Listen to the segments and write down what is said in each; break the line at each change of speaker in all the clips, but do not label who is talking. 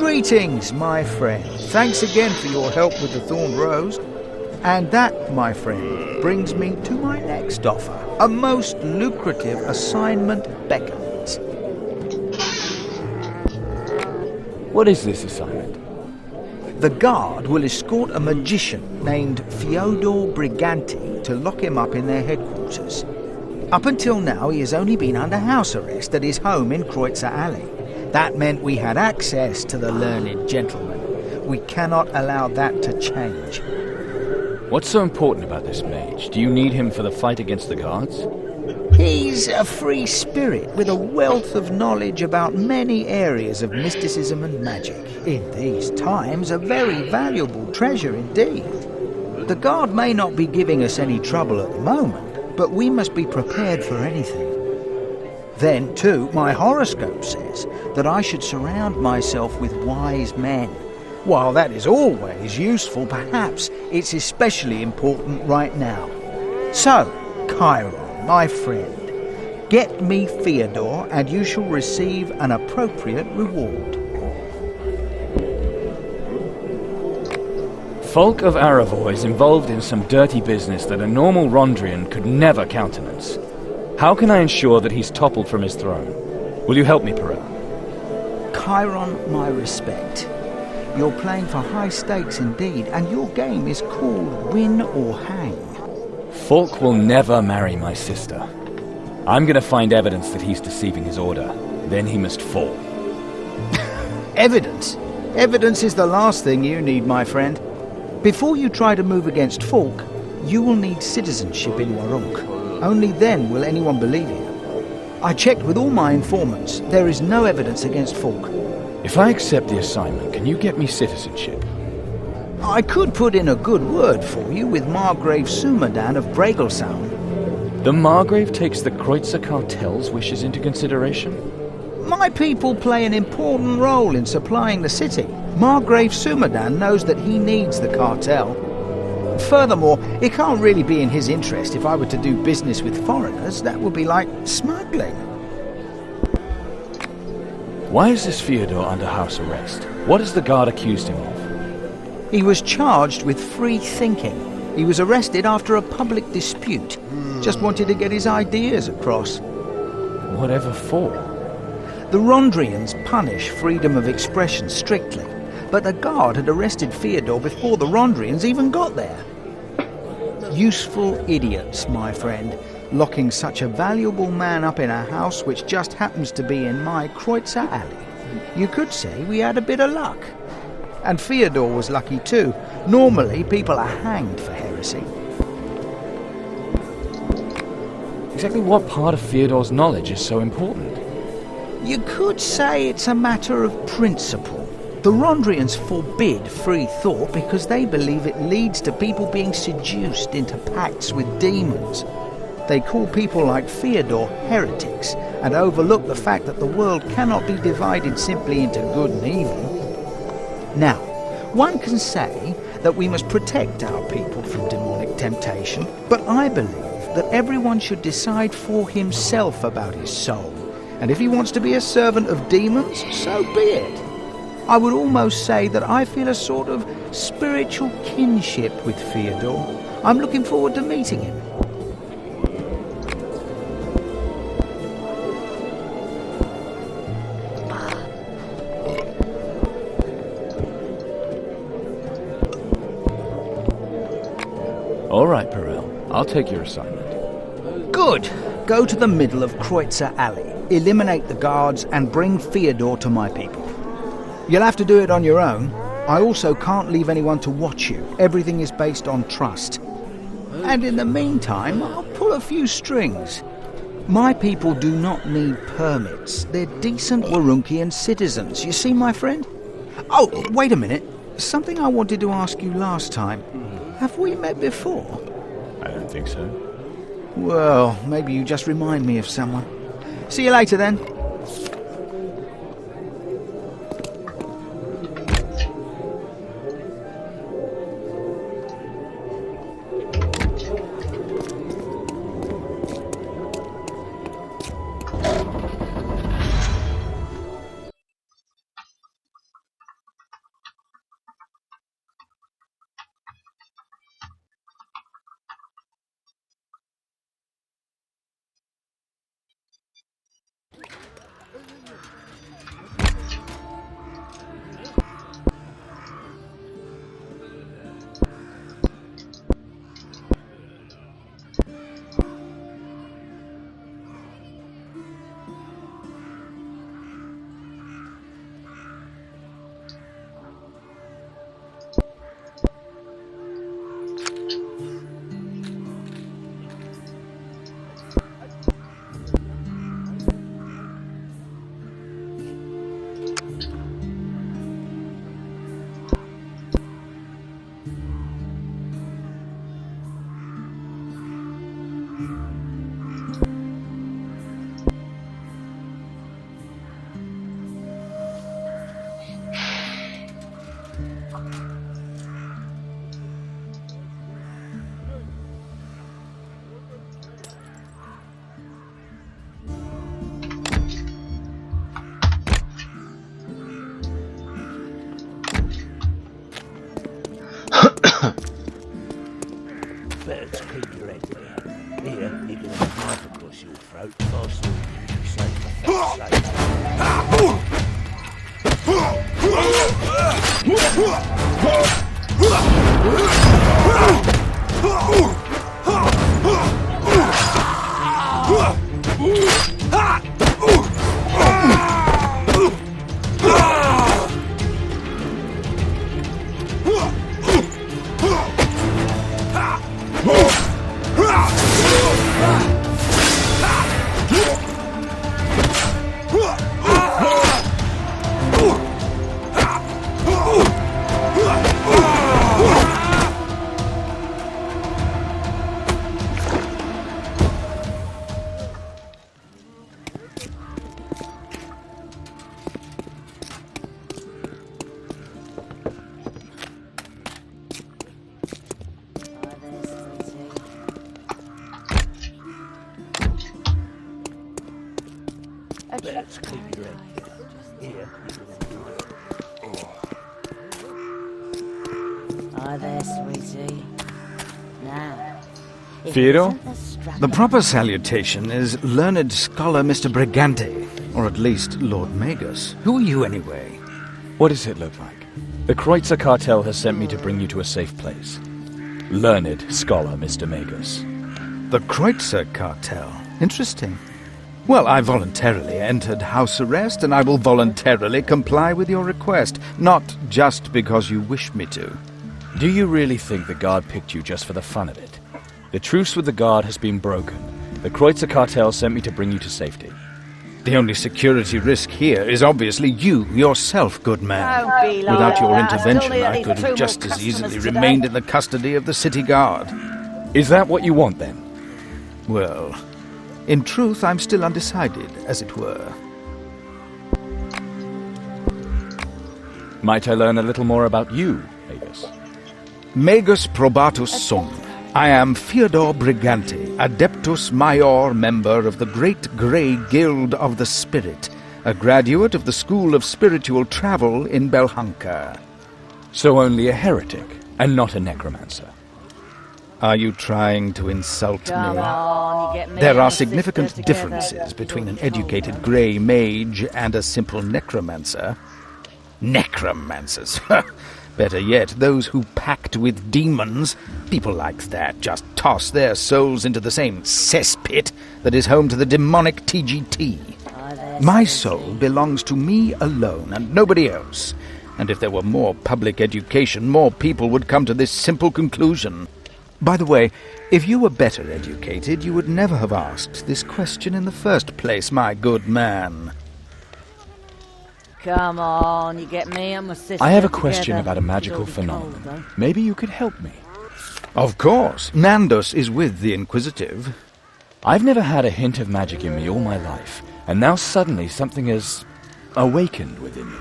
Greetings, my friend. Thanks again for your help with the Thorn Rose. And that, my friend, brings me to my next offer. A most lucrative assignment beckons.
What is this assignment?
The guard will escort a magician named Fyodor Briganti to lock him up in their headquarters. Up until now, he has only been under house arrest at his home in Kreutzer Alley. That meant we had access to the learned gentleman. We cannot allow that to change.
What's so important about this mage? Do you need him for the fight against the guards?
He's a free spirit with a wealth of knowledge about many areas of mysticism and magic. In these times, a very valuable treasure indeed. The guard may not be giving us any trouble at the moment, but we must be prepared for anything. Then, too, my horoscope says that I should surround myself with wise men. While that is always useful, perhaps it's especially important right now. So, Chiron, my friend, get me Fyodor and you shall receive an appropriate reward.
Folk of Aravor is involved in some dirty business that a normal Rondrian could never countenance. How can I ensure that he's toppled from his throne? Will you help me, Perel?
Chiron, my respect. You're playing for high stakes indeed, and your game is called Win or Hang.
Falk will never marry my sister. I'm going to find evidence that he's deceiving his order. Then he must fall.
Evidence? Evidence is the last thing you need, my friend. Before you try to move against Falk, you will need citizenship in Warunk. Only then will anyone believe you. I checked with all my informants. There is no evidence against Falk.
If I accept the assignment, can you get me citizenship?
I could put in a good word for you with Margrave Sumadan of Bregelsaun.
The Margrave takes the Kreutzer cartel's wishes into consideration?
My people play an important role in supplying the city. Margrave Sumadan knows that he needs the cartel. Furthermore, it can't really be in his interest if I were to do business with foreigners. That would be like smuggling.
Why is this Fyodor under house arrest? What has the guard accused him of?
He was charged with free thinking. He was arrested after a public dispute. Just wanted to get his ideas across.
Whatever for?
The Rondrians punish freedom of expression strictly, but the guard had arrested Fyodor before the Rondrians even got there. Useful idiots, my friend, locking such a valuable man up in a house which just happens to be in my Kreutzer Alley. You could say we had a bit of luck. And Fyodor was lucky too. Normally, people are hanged for heresy.
Exactly what part of Fyodor's knowledge is so important?
You could say it's a matter of principle. The Rondrians forbid free thought because they believe it leads to people being seduced into pacts with demons. They call people like Fyodor heretics and overlook the fact that the world cannot be divided simply into good and evil. Now, one can say that we must protect our people from demonic temptation, but I believe that everyone should decide for himself about his soul. And if he wants to be a servant of demons, so be it. I would almost say that I feel a sort of spiritual kinship with Fyodor. I'm looking forward to meeting him.
All right, Perel. I'll take your assignment.
Good. Go to the middle of Kreutzer Alley, eliminate the guards, and bring Fyodor to my people. You'll have to do it on your own. I also can't leave anyone to watch you. Everything is based on trust. And in the meantime, I'll pull a few strings. My people do not need permits. They're decent Warunkian citizens. You see, my friend? Oh, wait a minute. Something I wanted to ask you last time. Have we met before?
I don't think so.
Well, maybe you just remind me of someone. See you later then. Better keep your head there. Here, you can have a knife across your throat faster than you say for fuck's sake. Better keep your head there. Here, you can
Hi there, sweetie. Now, if
Theodore?
it isn't the strap-
The proper salutation is Learned Scholar Mr. Brigante, or at least Lord Magus. Who are you anyway?
What does it look like? The Kreutzer cartel has sent me to bring you to a safe place. Learned Scholar Mr. Magus.
The Kreutzer cartel. Interesting. Well, I voluntarily entered house arrest, and I will voluntarily comply with your request, not just because you wish me to.
Do you really think the guard picked you just for the fun of it? The truce with the guard has been broken. The Kreutzer cartel sent me to bring you to safety.
The only security risk here is obviously you, yourself, good man.
Don't be like
Without your
that.
intervention,
Still
I
need
could
two
have
more
just as
customers
easily
today.
remained in the custody of the city guard.
Is that what you want, then?
Well, in truth, I'm still undecided, as it were.
Might I learn a little more about you, Magus?
Magus probatus sum. I am Fyodor Brigante, Adeptus Major member of the Great Grey Guild of the Spirit, a graduate of the School of Spiritual Travel in Belhanka.
So only a heretic, and not a necromancer.
Are you trying to insult
Come
me?
on, you get me
There
and
are
my
significant
sister together.
differences between an educated grey mage and a simple necromancer. Necromancers! Better yet, those who pact with demons. People like that just toss their souls into the same cesspit that is home to the demonic TGT.
Hi there,
My
sweetie.
soul belongs to me alone and nobody else. And if there were more public education, more people would come to this simple conclusion. By the way, if you were better educated, you would never have asked this question in the first place, my good man.
Come on, you get me and my sister
I have a
together.
question about a magical
It'll be cold,
phenomenon. Maybe you could help me.
Of course, Nandos is with the Inquisitive.
I've never had a hint of magic in me all my life, and now suddenly something has awakened within me.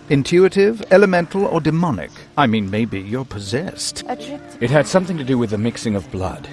Intuitive, elemental, or demonic? I mean, maybe you're possessed.
though. A trip to
It had something to do with the mixing of blood.